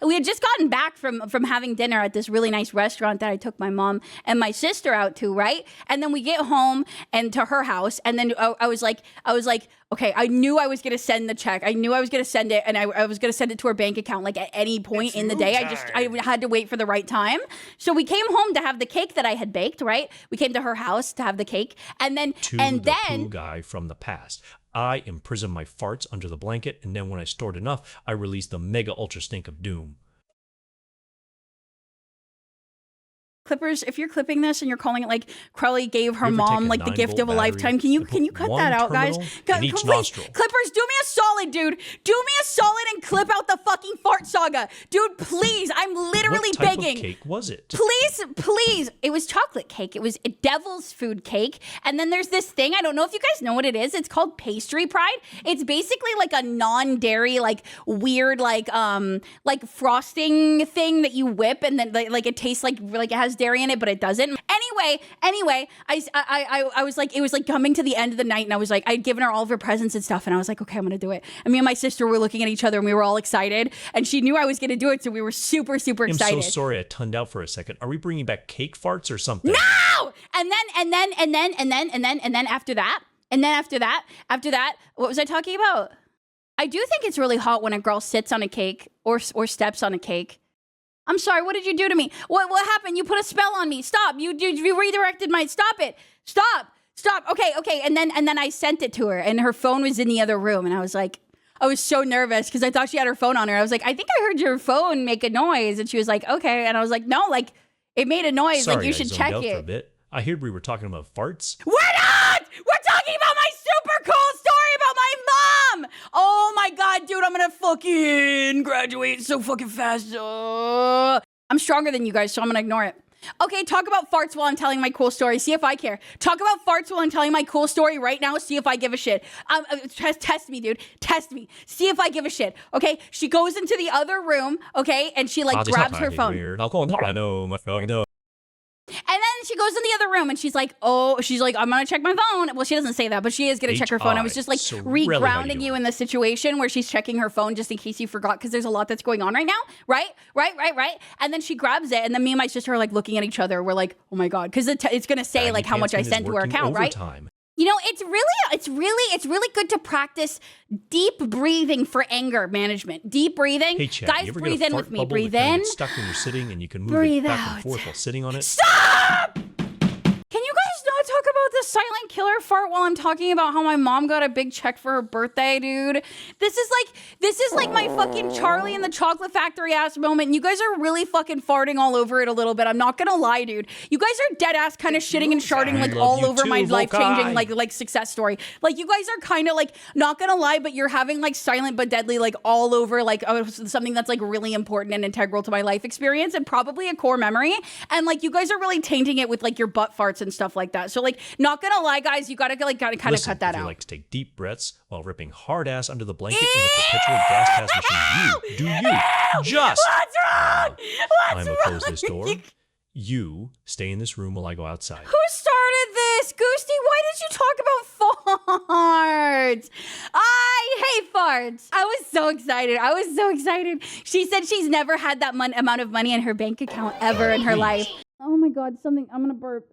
we had just gotten back from having dinner at this really nice restaurant that I took my mom and my sister out to, right? And then we get home and to her house, and then I was like, okay, I knew I was gonna send the check. I knew I was gonna send it, and I was gonna send it to her bank account like at any point in the day. I had to wait for the right time. So we came home to have the cake that I had baked, right? We came to her house to have the cake, and then poo guy from the past. I imprison my farts under the blanket, and then when I stored enough, I release the mega ultra stink of doom. Clippers, if you're clipping this and you're calling it like Crelly gave her mom like the gift of a lifetime, can you cut that out, guys? Please, Clippers, do me a solid, dude. Do me a solid and clip out the fucking fart saga, dude. Please, I'm literally begging. What type of cake was it? Please. It was chocolate cake. It was a devil's food cake. And then there's this thing. I don't know if you guys know what it is. It's called pastry pride. It's basically like a non-dairy, like weird, like frosting thing that you whip, and then like it tastes like it has dairy in it, but it doesn't. Anyway, I was like, it was like coming to the end of the night, and I was like, I'd given her all of her presents and stuff, and I was like, okay, I'm gonna do it. And me and my sister were looking at each other, and we were all excited, and she knew I was gonna do it, so we were super excited. I'm so sorry I tunned out for a second. Are we bringing back cake farts or something? No! And then after that, what was I talking about? I do think it's really hot when a girl sits on a cake or steps on a cake. I'm sorry, what did you do to me? What happened? You put a spell on me. Stop. You redirected my... Stop it. Stop. Okay. And then I sent it to her, and her phone was in the other room, and I was like... I was so nervous because I thought she had her phone on her. I was like, I think I heard your phone make a noise. And she was like, okay. And I was like, no, like, it made a noise. Sorry, like, you should check it. For a bit. I heard we were talking about farts. We're not! We're talking about my super cool story about my mom! Oh my God, dude, I'm gonna fucking graduate so fucking fast. I'm stronger than you guys, so I'm gonna ignore it. Okay, talk about farts while I'm telling my cool story. See if I care. Talk about farts while I'm telling my cool story right now. See if I give a shit. Test me, dude. Test me. See if I give a shit. Okay, she goes into the other room, okay, and she like grabs her phone. And then she goes in the other room and she's like, I'm gonna check my phone. Well, she doesn't say that, but she is gonna check her phone. I was just like re-grounding you in the situation where she's checking her phone just in case you forgot, because there's a lot that's going on right now. Right. And then she grabs it, and then me and my sister are like looking at each other. We're like, oh my God, because it's gonna say like how much I sent to her account, right? You know, it's really good to practice deep breathing for anger management. Deep breathing. Hey, Chad, guys, breathe in with me. Breathe in. Stuck when you're sitting, and you can move it back and forth while sitting on it. Stop! Can you guys not talk about the silent killer fart while I'm talking about how my mom got a big check for her birthday, dude? This is like my fucking Charlie and the Chocolate Factory ass moment. You guys are really fucking farting all over it a little bit. I'm not gonna lie, dude. You guys are dead ass kind of shitting and sharting like all over my life-changing like success story. Like, you guys are kind of like, not gonna lie, but you're having like silent but deadly like all over like something that's like really important and integral to my life experience and probably a core memory. And like, you guys are really tainting it with like your butt farts and stuff like that. So like, not gonna lie, guys, you gotta kind of cut that out. If you like to take deep breaths while ripping hard ass under the blanket in a perpetual gas pass machine, you do you. Just. What's wrong? I'm gonna close this door. You stay in this room while I go outside. Who started this? Goosty, why did you talk about farts? I hate farts. I was so excited. She said she's never had that amount of money in her bank account ever in her life. Oh my God, I'm gonna burp.